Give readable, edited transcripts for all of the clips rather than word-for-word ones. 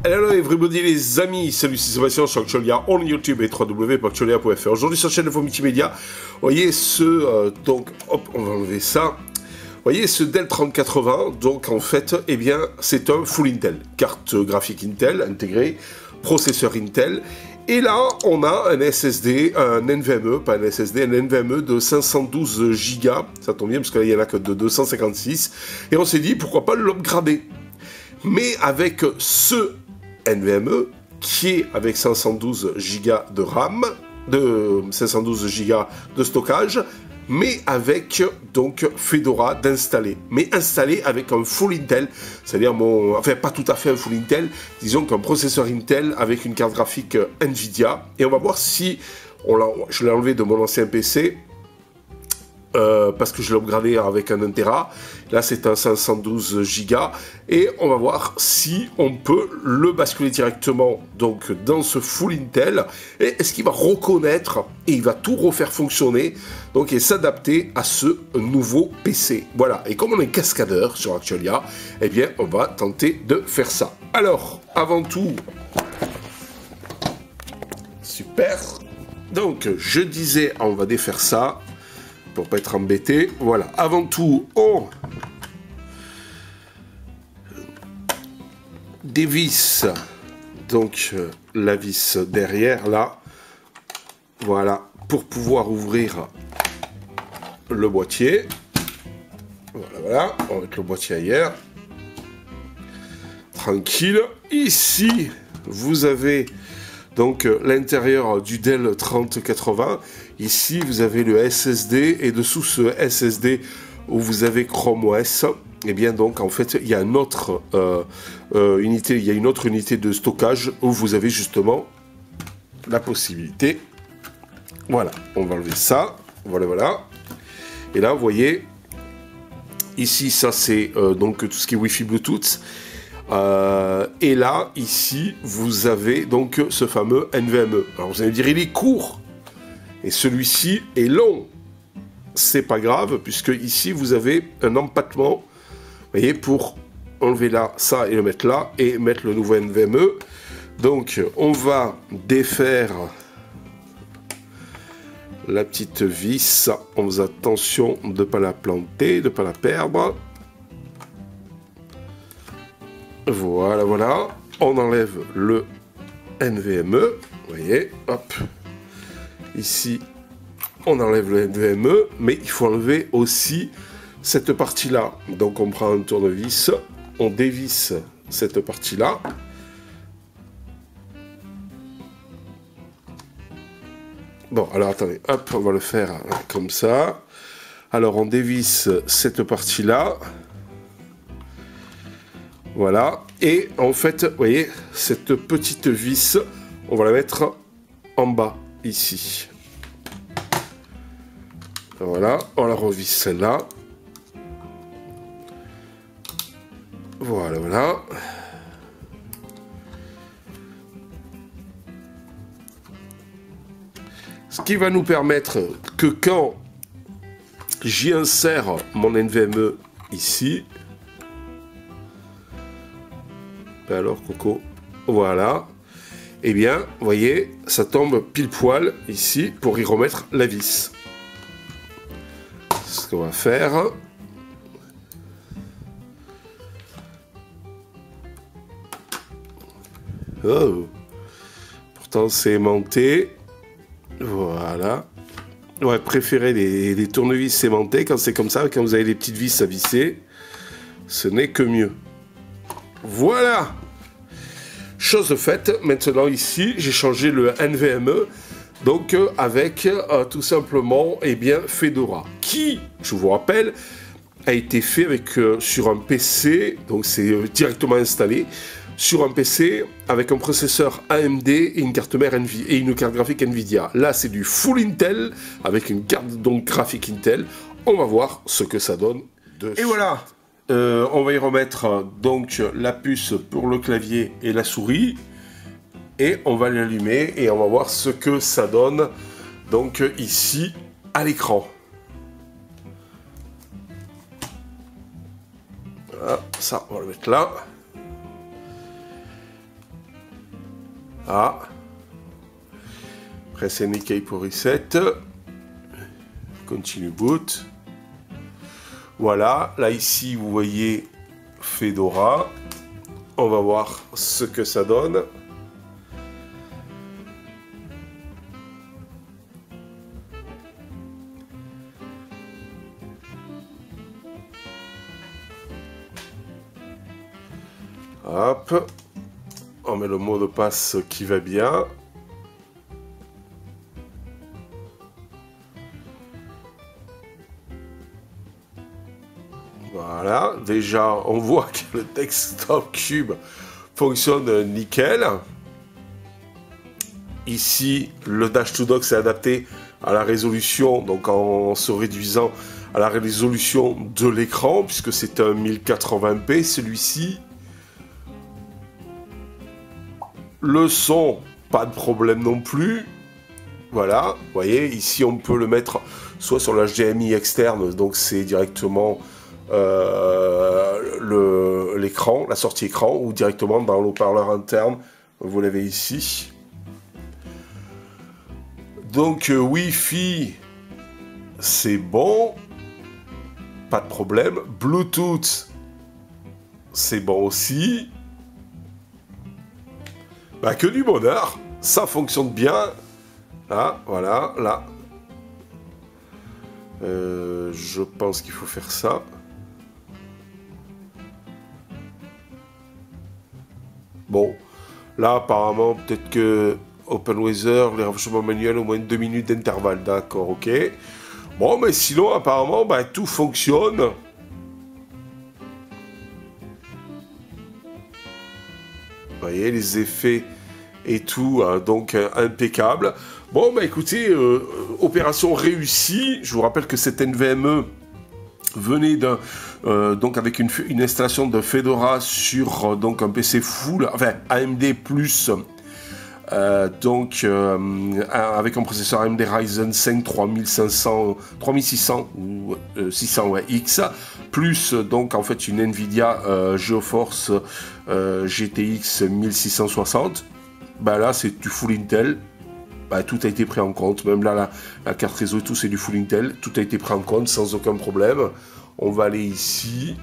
Hello everybody les amis, salut c'est Sébastien sur Actualia, on YouTube et www.actualia.fr. Aujourd'hui sur la chaîne Info Multimédia, vous voyez ce, donc hop on va enlever ça. Vous voyez ce Dell 3080, donc en fait, eh bien c'est un full Intel, carte graphique Intel intégrée, processeur Intel. Et là, on a un SSD, un NVMe, pas un SSD, un NVMe de 512 Go. Ça tombe bien parce que là il y en a que de 256. Et on s'est dit pourquoi pas l'upgrader. Mais avec ce NVMe qui est avec 512 Go de RAM, de 512 Go de stockage, mais avec donc Fedora d'installer, mais installé avec un full Intel, c'est-à-dire enfin pas tout à fait un full Intel, disons qu'un processeur Intel avec une carte graphique Nvidia, et on va voir si, je l'ai enlevé de mon ancien PC, parce que je l'ai upgradé avec un 1 Tera, là c'est un 512 Go, et on va voir si on peut le basculer directement donc dans ce full Intel, et est-ce qu'il va reconnaître, et il va tout refaire fonctionner, donc et s'adapter à ce nouveau PC. Voilà, et comme on est cascadeur sur Actualia, eh bien on va tenter de faire ça. Alors, avant tout, super, donc je disais, on va défaire ça, pour pas être embêté. Voilà, avant tout, on dévisse donc la vis derrière là, voilà, pour pouvoir ouvrir le boîtier. Voilà, on va mettre le boîtier ailleurs. Tranquille. Ici, vous avez donc l'intérieur du Dell 3080, ici vous avez le SSD, et dessous ce SSD où vous avez Chrome OS, et bien donc en fait il y a une autre unité, il y a une autre unité de stockage où vous avez justement la possibilité. Voilà, on va enlever ça, voilà. Et là vous voyez, ici ça c'est donc tout ce qui est Wi-Fi Bluetooth. Et là, ici, vous avez donc ce fameux NVMe. Alors vous allez me dire, il est court, et celui-ci est long. C'est pas grave, puisque ici, vous avez un empattement, vous voyez, pour enlever là, ça, et le mettre là, et mettre le nouveau NVMe. Donc, on va défaire la petite vis, en faisant attention de ne pas la planter, de ne pas la perdre. Voilà, on enlève le NVMe, vous voyez, hop, ici, on enlève le NVMe, mais il faut enlever aussi cette partie-là. Donc on prend un tournevis, on dévisse cette partie-là, bon, alors attendez, hop, on va le faire comme ça, alors on dévisse cette partie-là, voilà, et en fait, vous voyez, cette petite vis, on va la mettre en bas, ici. Voilà, on la revisse là. Voilà. Ce qui va nous permettre que quand j'y insère mon NVMe ici, alors Coco, voilà, et bien, vous voyez, ça tombe pile poil ici pour y remettre la vis. Ce qu'on va faire. Oh, pourtant c'est aimanté. Voilà. Ouais, préférez les tournevis aimantés quand c'est comme ça, quand vous avez les petites vis à visser, ce n'est que mieux. Voilà, chose faite. Maintenant ici, j'ai changé le NVMe, donc avec tout simplement, eh bien, Fedora, qui, je vous rappelle, a été fait avec sur un PC, donc c'est directement installé sur un PC avec un processeur AMD et une carte mère et une carte graphique Nvidia. Là, c'est du full Intel avec une carte donc graphique Intel. On va voir ce que ça donne. Et voilà. On va y remettre donc la puce pour le clavier et la souris, et on va l'allumer et on va voir ce que ça donne donc ici à l'écran. Voilà, ça on va le mettre là. Ah. Press any key pour reset. Continue boot. Voilà. Là, ici, vous voyez Fedora. On va voir ce que ça donne. Hop. On met le mot de passe qui va bien. Voilà, déjà on voit que le desktop cube fonctionne nickel. Ici, le Dash to Dock s'est adapté à la résolution, donc en se réduisant à la résolution de l'écran, puisque c'est un 1080p celui-ci. Le son, pas de problème non plus. Voilà, vous voyez, ici on peut le mettre soit sur l'HDMI externe, donc c'est directement l'écran, la sortie écran, ou directement dans l'haut-parleur interne, vous l'avez ici. Donc Wi-Fi, c'est bon, pas de problème. Bluetooth, c'est bon aussi. Bah que du bonheur, ça fonctionne bien. Là, voilà, là. Je pense qu'il faut faire ça. Bon, là apparemment peut-être que OpenWeather, les rafraîchissements manuels au moins 2 minutes d'intervalle, d'accord, ok. Bon, mais sinon apparemment bah, tout fonctionne. Vous voyez les effets et tout, hein, donc impeccable. Bon, bah écoutez, opération réussie. Je vous rappelle que cette NVMe venait donc avec une installation de Fedora sur donc un PC full, enfin AMD plus, avec un processeur AMD Ryzen 5 3600 ou 600 ouais, X, plus donc en fait une Nvidia GeForce GTX 1660. Bah là c'est du full Intel. Bah, tout a été pris en compte, même là la carte réseau et tout c'est du full Intel, tout a été pris en compte sans aucun problème. On va aller ici,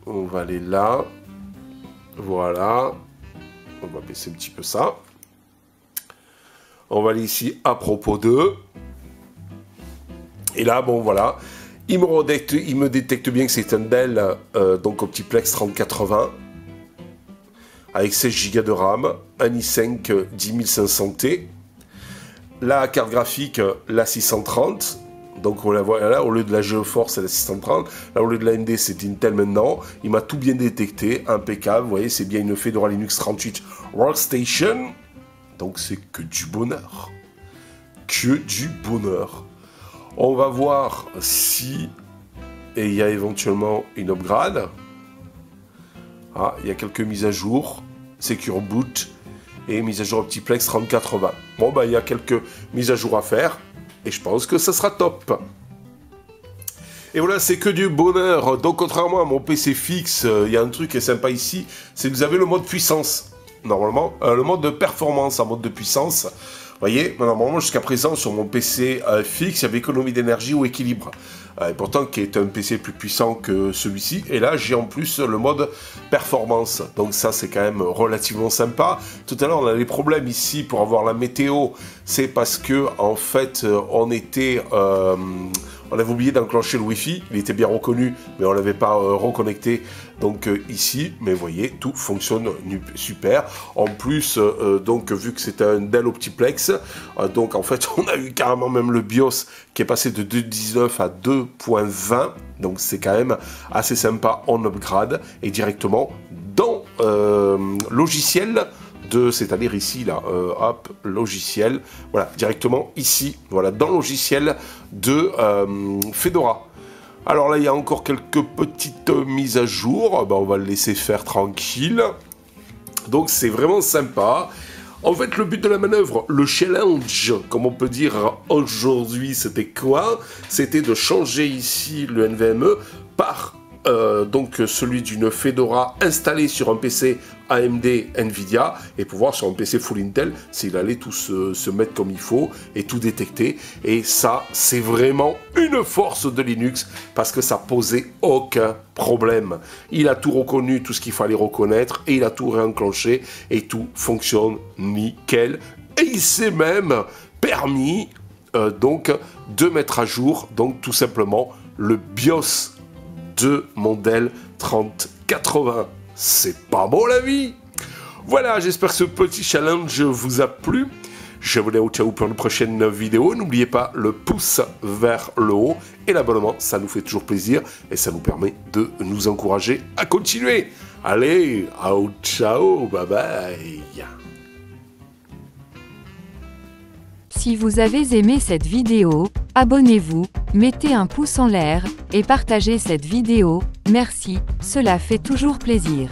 on va aller là, voilà, on va baisser un petit peu ça. On va aller ici à propos de, et là bon voilà, il me détecte bien que c'est un Dell donc Optiplex 3080 avec 16 Go de RAM, un i5 10500T. La carte graphique, la 630, donc on la voit là, au lieu de la GeForce, c'est la 630, là au lieu de la AMD, c'est Intel maintenant, il m'a tout bien détecté, impeccable, vous voyez, c'est bien une Fedora Linux 38 Workstation, donc c'est que du bonheur, que du bonheur. On va voir si il y a éventuellement une upgrade. Ah, il y a quelques mises à jour, Secure Boot, et mise à jour Optiplex 3080. Bon, bah, il y a quelques mises à jour à faire, et je pense que ça sera top. Et voilà, c'est que du bonheur. Donc, contrairement à mon PC fixe, il y a un truc qui est sympa ici, c'est que vous avez le mode puissance, normalement, le mode de performance en mode de puissance. Vous voyez, normalement, jusqu'à présent, sur mon PC fixe, il y avait économie d'énergie ou équilibre. Et pourtant, qui est un PC plus puissant que celui-ci. Et là, j'ai en plus le mode performance. Donc ça, c'est quand même relativement sympa. Tout à l'heure, on a des problèmes ici pour avoir la météo. C'est parce que, en fait, on avait oublié d'enclencher le Wi-Fi. Il était bien reconnu, mais on ne l'avait pas reconnecté. Donc ici, mais vous voyez, tout fonctionne super. En plus, donc vu que c'est un Dell Optiplex, donc en fait, on a eu carrément même le BIOS qui est passé de 2.19 à 2.20. Donc c'est quand même assez sympa en upgrade et directement dans logiciel c'est-à-dire ici là, hop, logiciel, voilà, directement ici, voilà, dans le logiciel de Fedora. Alors là, il y a encore quelques petites mises à jour, ben, on va le laisser faire tranquille. Donc c'est vraiment sympa. En fait, le but de la manœuvre, le challenge, comme on peut dire aujourd'hui, c'était quoi? C'était de changer ici le NVMe par donc celui d'une Fedora installée sur un PC AMD Nvidia et pouvoir sur un PC full Intel s'il allait tout se mettre comme il faut et tout détecter. Et ça, c'est vraiment une force de Linux parce que ça posait aucun problème. Il a tout reconnu, tout ce qu'il fallait reconnaître, et il a tout réenclenché et tout fonctionne nickel. Et il s'est même permis donc de mettre à jour donc tout simplement le BIOS de mon Dell 3080. C'est pas beau la vie. Voilà, j'espère que ce petit challenge vous a plu. Je vous dis au ciao pour une prochaine vidéo. N'oubliez pas le pouce vers le haut et l'abonnement, ça nous fait toujours plaisir et ça nous permet de nous encourager à continuer. Allez, ciao, bye bye. Si vous avez aimé cette vidéo, abonnez-vous, mettez un pouce en l'air et partagez cette vidéo. Merci, cela fait toujours plaisir.